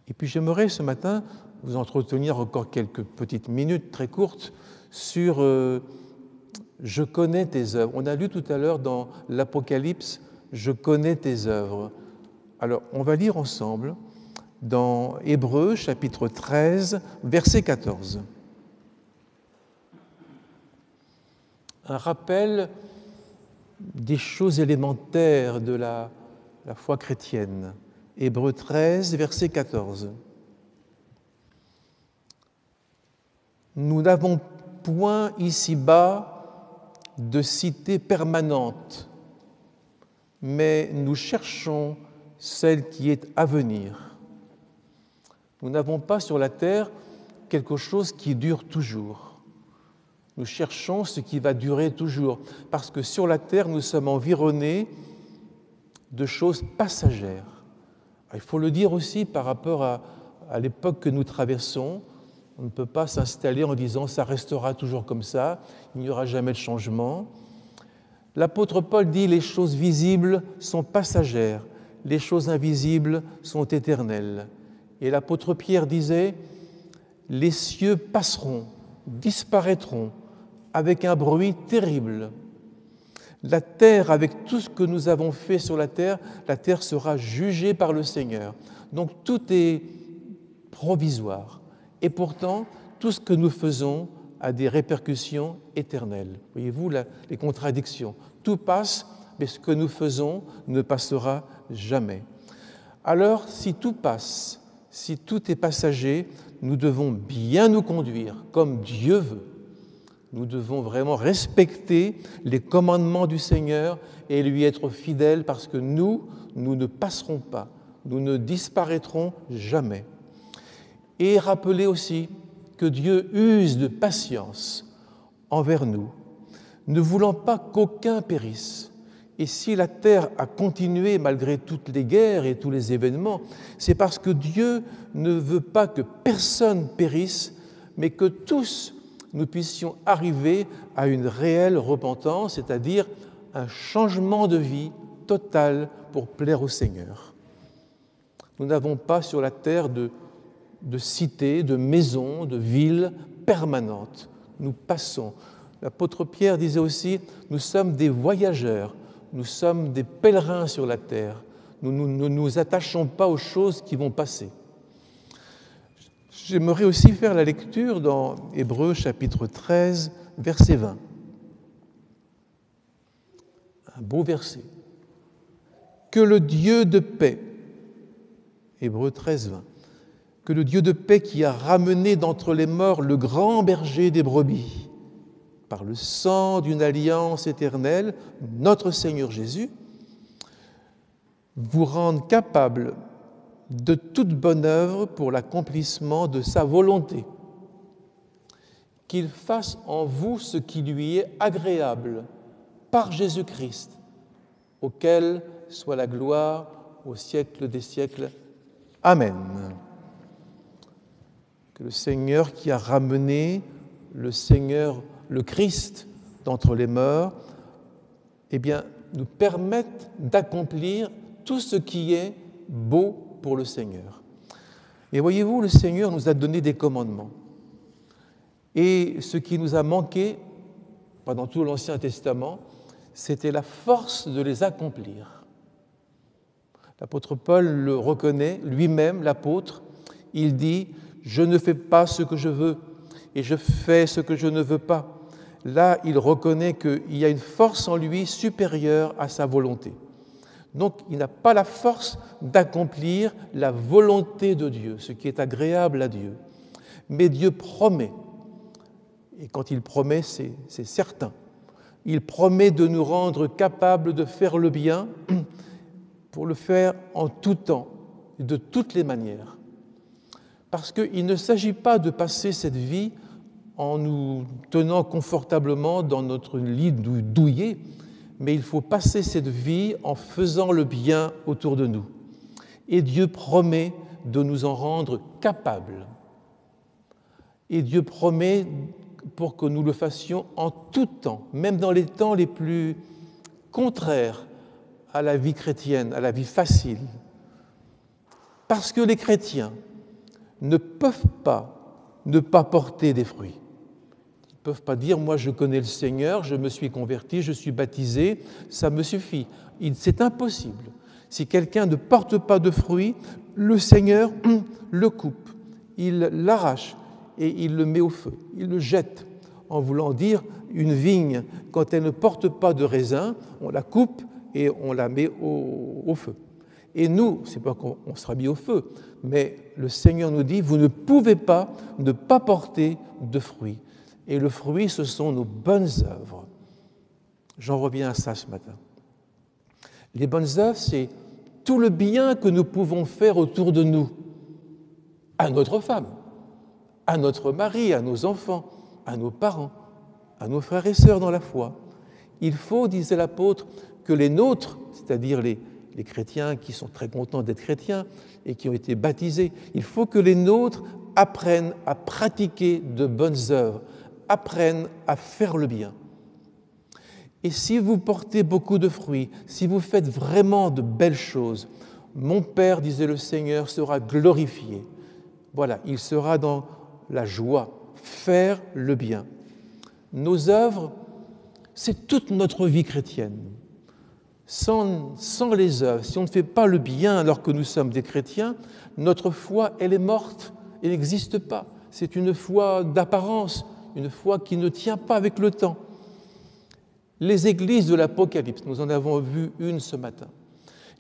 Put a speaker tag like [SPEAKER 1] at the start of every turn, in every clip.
[SPEAKER 1] Et puis j'aimerais ce matin vous entretenir encore quelques petites minutes très courtes sur « Je connais tes œuvres ». On a lu tout à l'heure dans l'Apocalypse « Je connais tes œuvres ». Alors on va lire ensemble dans Hébreux chapitre 13, verset 14. Un rappel des choses élémentaires de la foi chrétienne. Hébreux 13, verset 14. Nous n'avons point ici-bas de cité permanente, mais nous cherchons celle qui est à venir. Nous n'avons pas sur la terre quelque chose qui dure toujours. Nous cherchons ce qui va durer toujours, parce que sur la terre, nous sommes environnés de choses passagères. Il faut le dire aussi par rapport à l'époque que nous traversons. On ne peut pas s'installer en disant « ça restera toujours comme ça, il n'y aura jamais de changement ». L'apôtre Paul dit « les choses visibles sont passagères, les choses invisibles sont éternelles ». Et l'apôtre Pierre disait « les cieux passeront, disparaîtront avec un bruit terrible ». La terre, avec tout ce que nous avons fait sur la terre sera jugée par le Seigneur. Donc tout est provisoire. Et pourtant, tout ce que nous faisons a des répercussions éternelles. Voyez-vous les contradictions. Tout passe, mais ce que nous faisons ne passera jamais. Alors, si tout passe, si tout est passager, nous devons bien nous conduire comme Dieu veut. Nous devons vraiment respecter les commandements du Seigneur et lui être fidèles parce que nous ne passerons pas, nous ne disparaîtrons jamais. Et rappeler aussi que Dieu use de patience envers nous, ne voulant pas qu'aucun périsse. Et si la terre a continué malgré toutes les guerres et tous les événements, c'est parce que Dieu ne veut pas que personne périsse, mais que tous nous puissions arriver à une réelle repentance, c'est-à-dire un changement de vie total pour plaire au Seigneur. Nous n'avons pas sur la terre de cités, de maisons, de villes permanentes. Nous passons. L'apôtre Pierre disait aussi, nous sommes des voyageurs, nous sommes des pèlerins sur la terre. Nous ne nous attachons pas aux choses qui vont passer. J'aimerais aussi faire la lecture dans Hébreux chapitre 13, verset 20. Un beau verset. Que le Dieu de paix, Hébreux 13, 20, que le Dieu de paix qui a ramené d'entre les morts le grand berger des brebis, par le sang d'une alliance éternelle, notre Seigneur Jésus, vous rende capable de toute bonne œuvre pour l'accomplissement de sa volonté, qu'il fasse en vous ce qui lui est agréable par Jésus-Christ, auquel soit la gloire au siècle des siècles. Amen. Que le Seigneur qui a ramené le Christ d'entre les morts, nous permette d'accomplir tout ce qui est beau pour le Seigneur. Et voyez-vous, le Seigneur nous a donné des commandements. Et ce qui nous a manqué pendant tout l'Ancien Testament, c'était la force de les accomplir. L'apôtre Paul le reconnaît, lui-même, l'apôtre, il dit « Je ne fais pas ce que je veux et je fais ce que je ne veux pas ». Là, il reconnaît qu'il y a une force en lui supérieure à sa volonté. Donc, il n'a pas la force d'accomplir la volonté de Dieu, ce qui est agréable à Dieu. Mais Dieu promet, et quand il promet, c'est certain, il promet de nous rendre capables de faire le bien pour le faire en tout temps, de toutes les manières. Parce qu'il ne s'agit pas de passer cette vie en nous tenant confortablement dans notre lit douillet, mais il faut passer cette vie en faisant le bien autour de nous. Et Dieu promet de nous en rendre capables. Et Dieu promet pour que nous le fassions en tout temps, même dans les temps les plus contraires à la vie chrétienne, à la vie facile. Parce que les chrétiens ne peuvent pas ne pas porter des fruits. Ils ne peuvent pas dire « moi je connais le Seigneur, je me suis converti, je suis baptisé, ça me suffit ». C'est impossible. Si quelqu'un ne porte pas de fruits, le Seigneur le coupe, il l'arrache et il le met au feu, il le jette, en voulant dire une vigne, quand elle ne porte pas de raisin, on la coupe et on la met au feu. Et nous, c'est pas qu'on sera mis au feu, mais le Seigneur nous dit, vous ne pouvez pas ne pas porter de fruits. Et le fruit, ce sont nos bonnes œuvres. J'en reviens à ça ce matin. Les bonnes œuvres, c'est tout le bien que nous pouvons faire autour de nous, à notre femme, à notre mari, à nos enfants, à nos parents, à nos frères et sœurs dans la foi. Il faut, disait l'apôtre, que les nôtres, c'est-à-dire les chrétiens qui sont très contents d'être chrétiens et qui ont été baptisés, il faut que les nôtres apprennent à pratiquer de bonnes œuvres, apprennent à faire le bien. Et si vous portez beaucoup de fruits, si vous faites vraiment de belles choses, mon Père, disait le Seigneur, sera glorifié. Voilà, il sera dans la joie, faire le bien. Nos œuvres, c'est toute notre vie chrétienne. Sans les œuvres, si on ne fait pas le bien alors que nous sommes des chrétiens, notre foi, elle est morte, elle n'existe pas. C'est une foi d'apparence, une foi qui ne tient pas avec le temps. Les églises de l'Apocalypse, nous en avons vu une ce matin,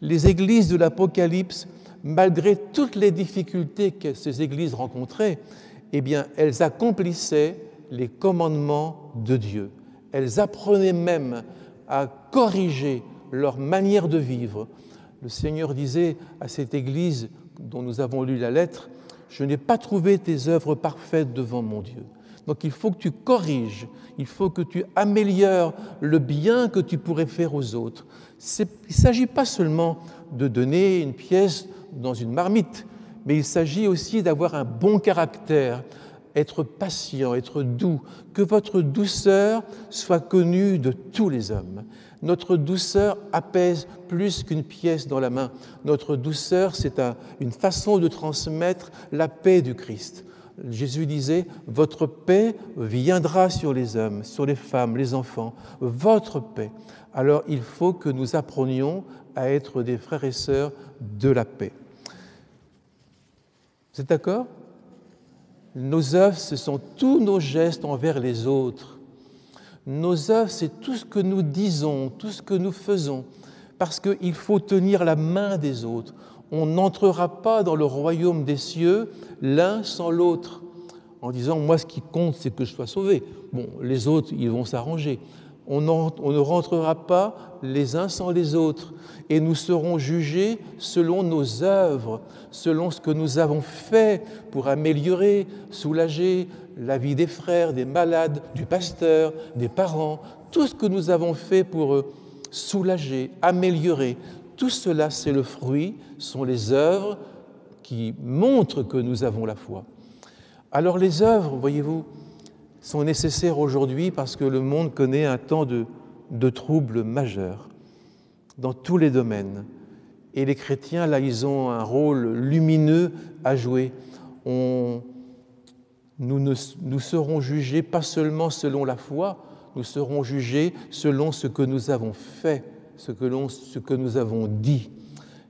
[SPEAKER 1] les églises de l'Apocalypse, malgré toutes les difficultés que ces églises rencontraient, eh bien, elles accomplissaient les commandements de Dieu. Elles apprenaient même à corriger leur manière de vivre. Le Seigneur disait à cette église dont nous avons lu la lettre, « Je n'ai pas trouvé tes œuvres parfaites devant mon Dieu ». Donc il faut que tu corriges, il faut que tu améliores le bien que tu pourrais faire aux autres. Il ne s'agit pas seulement de donner une pièce dans une marmite, mais il s'agit aussi d'avoir un bon caractère, être patient, être doux, que votre douceur soit connue de tous les hommes. Notre douceur apaise plus qu'une pièce dans la main. Notre douceur, c'est une façon de transmettre la paix du Christ. Jésus disait, votre paix viendra sur les hommes, sur les femmes, les enfants, votre paix. Alors il faut que nous apprenions à être des frères et sœurs de la paix. Vous êtes d'accord ? Nos œuvres, ce sont tous nos gestes envers les autres. Nos œuvres, c'est tout ce que nous disons, tout ce que nous faisons, parce qu'il faut tenir la main des autres. On n'entrera pas dans le royaume des cieux l'un sans l'autre, en disant « moi, ce qui compte, c'est que je sois sauvé ». Bon, les autres, ils vont s'arranger. On ne rentrera pas les uns sans les autres, et nous serons jugés selon nos œuvres, selon ce que nous avons fait pour améliorer, soulager la vie des frères, des malades, du pasteur, des parents, tout ce que nous avons fait pour soulager, améliorer. Tout cela, c'est le fruit, sont les œuvres qui montrent que nous avons la foi. Alors les œuvres, voyez-vous, sont nécessaires aujourd'hui parce que le monde connaît un temps de troubles majeurs dans tous les domaines. Et les chrétiens, là, ils ont un rôle lumineux à jouer. Nous serons jugés pas seulement selon la foi, nous serons jugés selon ce que nous avons fait, ce que nous avons dit.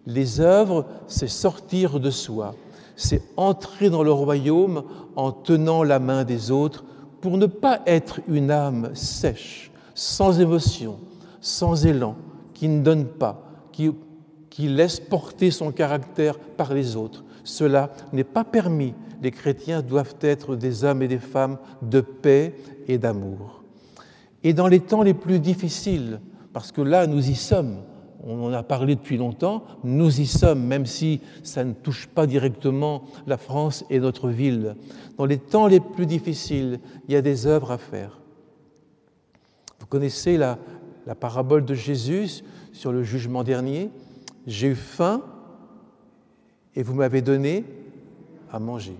[SPEAKER 1] Les œuvres, c'est sortir de soi, c'est entrer dans le royaume en tenant la main des autres pour ne pas être une âme sèche, sans émotion, sans élan, qui ne donne pas, qui laisse porter son caractère par les autres. Cela n'est pas permis. Les chrétiens doivent être des hommes et des femmes de paix et d'amour. Et dans les temps les plus difficiles, parce que là, nous y sommes, on en a parlé depuis longtemps, nous y sommes, même si ça ne touche pas directement la France et notre ville. Dans les temps les plus difficiles, il y a des œuvres à faire. Vous connaissez la parabole de Jésus sur le jugement dernier. J'ai eu faim et vous m'avez donné à manger.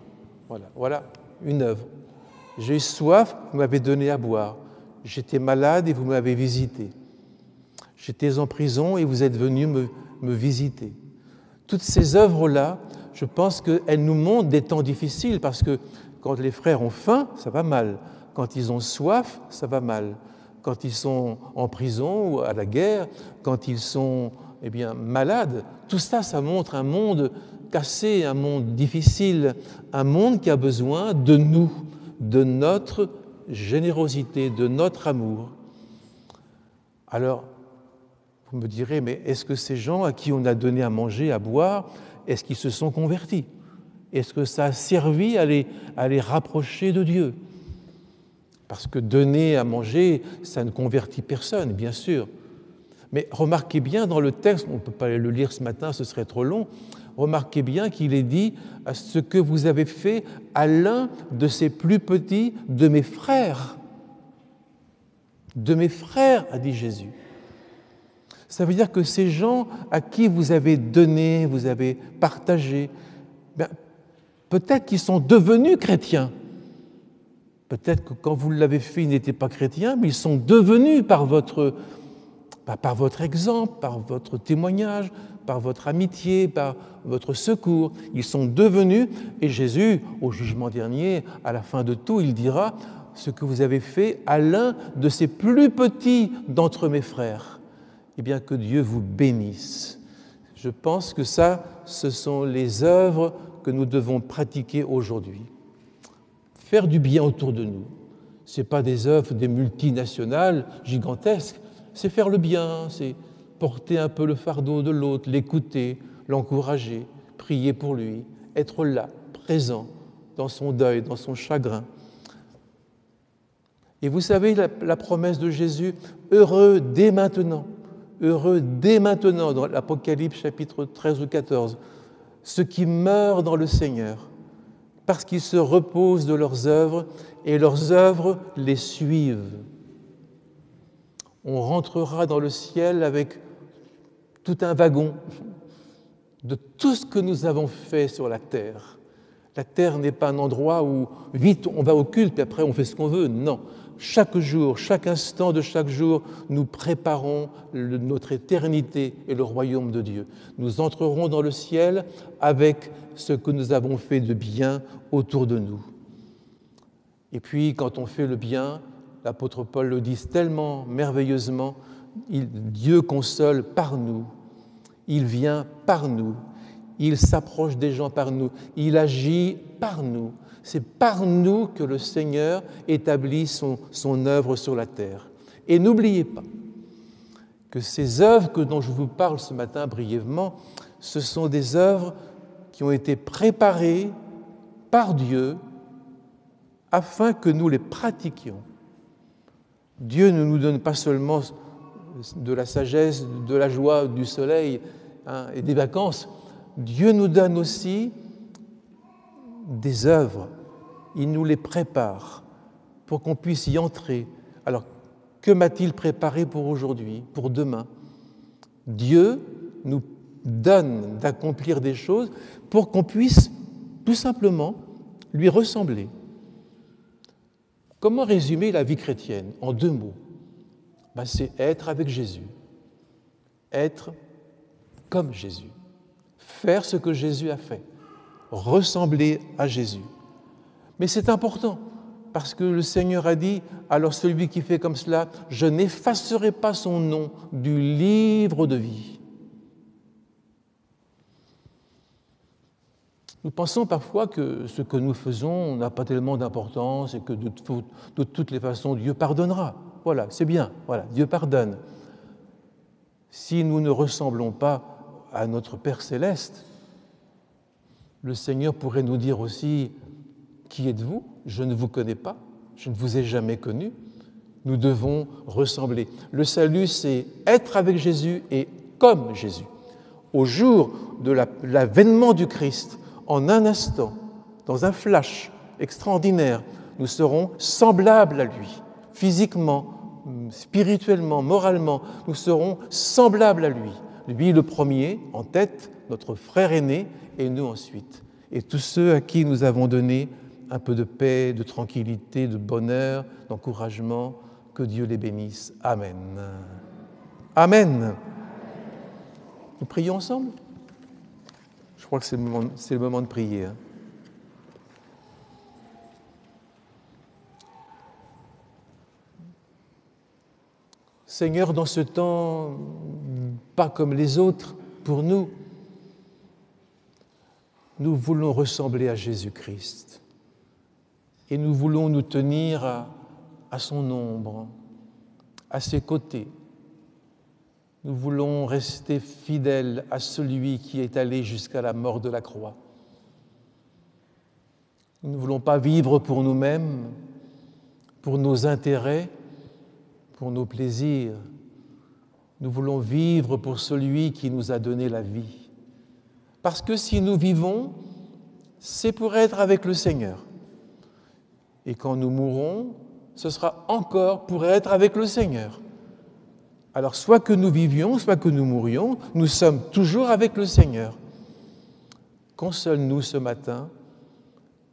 [SPEAKER 1] Voilà une œuvre. J'ai eu soif, vous m'avez donné à boire. J'étais malade et vous m'avez visité. J'étais en prison et vous êtes venu me visiter. Toutes ces œuvres-là, je pense qu'elle nous montre des temps difficiles parce que quand les frères ont faim, ça va mal. Quand ils ont soif, ça va mal. Quand ils sont en prison ou à la guerre, quand ils sont malades, tout ça, ça montre un monde cassé, un monde difficile, un monde qui a besoin de nous, de notre générosité, de notre amour. Alors, vous me direz, mais est-ce que ces gens à qui on a donné à manger, à boire, est-ce qu'ils se sont convertis? Est-ce que ça a servi à les rapprocher de Dieu? Parce que donner à manger, ça ne convertit personne, bien sûr. Mais remarquez bien dans le texte, on ne peut pas le lire ce matin, ce serait trop long, remarquez bien qu'il est dit « ce que vous avez fait à l'un de ces plus petits de mes frères ». De mes frères, a dit Jésus. Ça veut dire que ces gens à qui vous avez donné, vous avez partagé, peut-être qu'ils sont devenus chrétiens. Peut-être que quand vous l'avez fait, ils n'étaient pas chrétiens, mais ils sont devenus par votre exemple, par votre témoignage, par votre amitié, par votre secours. Ils sont devenus, et Jésus, au jugement dernier, à la fin de tout, il dira « ce que vous avez fait à l'un de ces plus petits d'entre mes frères ». Eh bien, que Dieu vous bénisse. Je pense que ça, ce sont les œuvres que nous devons pratiquer aujourd'hui. Faire du bien autour de nous. Ce n'est pas des œuvres des multinationales gigantesques, c'est faire le bien, c'est porter un peu le fardeau de l'autre, l'écouter, l'encourager, prier pour lui, être là, présent, dans son deuil, dans son chagrin. Et vous savez la promesse de Jésus, heureux dès maintenant dans l'Apocalypse chapitre 13 ou 14, ceux qui meurent dans le Seigneur, parce qu'ils se reposent de leurs œuvres et leurs œuvres les suivent. On rentrera dans le ciel avec tout un wagon de tout ce que nous avons fait sur la terre. La terre n'est pas un endroit où vite on va au culte et après on fait ce qu'on veut. Non, chaque jour, chaque instant de chaque jour, nous préparons notre éternité et le royaume de Dieu. Nous entrerons dans le ciel avec ce que nous avons fait de bien autour de nous. Et puis, quand on fait le bien, l'apôtre Paul le dit tellement merveilleusement, Dieu console par nous, il vient par nous, il s'approche des gens par nous, il agit par nous. C'est par nous que le Seigneur établit son œuvre sur la terre. Et n'oubliez pas que ces œuvres dont je vous parle ce matin brièvement, ce sont des œuvres qui ont été préparées par Dieu afin que nous les pratiquions. Dieu ne nous donne pas seulement de la sagesse, de la joie, du soleil et des vacances. Dieu nous donne aussi des œuvres. Il nous les prépare pour qu'on puisse y entrer. Alors, que m'a-t-il préparé pour aujourd'hui, pour demain? Dieu nous donne d'accomplir des choses pour qu'on puisse tout simplement lui ressembler. Comment résumer la vie chrétienne en 2 mots? C'est être avec Jésus, être comme Jésus, faire ce que Jésus a fait, ressembler à Jésus. Mais c'est important, parce que le Seigneur a dit, alors celui qui fait comme cela, je n'effacerai pas son nom du livre de vie. Nous pensons parfois que ce que nous faisons n'a pas tellement d'importance et que de toutes les façons, Dieu pardonnera. Voilà, c'est bien, voilà, Dieu pardonne. Si nous ne ressemblons pas à notre Père céleste, le Seigneur pourrait nous dire aussi, qui êtes-vous? Je ne vous connais pas, je ne vous ai jamais connu. Nous devons ressembler. Le salut, c'est être avec Jésus et comme Jésus. Au jour de l'avènement du Christ, en un instant, dans un flash extraordinaire, nous serons semblables à lui, physiquement, spirituellement, moralement, nous serons semblables à lui. Lui le premier, en tête, notre frère aîné, et nous ensuite. Et tous ceux à qui nous avons donné un peu de paix, de tranquillité, de bonheur, d'encouragement, que Dieu les bénisse. Amen. Amen. Nous prions ensemble. Je crois que c'est le moment de prier. Hein. Seigneur, dans ce temps, pas comme les autres, pour nous, nous voulons ressembler à Jésus-Christ et nous voulons nous tenir à son ombre, à ses côtés. Nous voulons rester fidèles à celui qui est allé jusqu'à la mort de la croix. Nous ne voulons pas vivre pour nous-mêmes, pour nos intérêts, pour nos plaisirs. Nous voulons vivre pour celui qui nous a donné la vie. Parce que si nous vivons, c'est pour être avec le Seigneur. Et quand nous mourrons, ce sera encore pour être avec le Seigneur. Alors, soit que nous vivions, soit que nous mourions, nous sommes toujours avec le Seigneur. Console-nous ce matin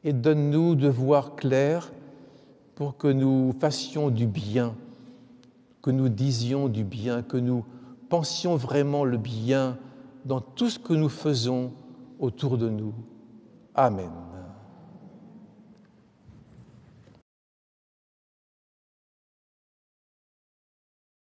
[SPEAKER 1] et donne-nous de voir clair pour que nous fassions du bien, que nous disions du bien, que nous pensions vraiment le bien dans tout ce que nous faisons autour de nous. Amen.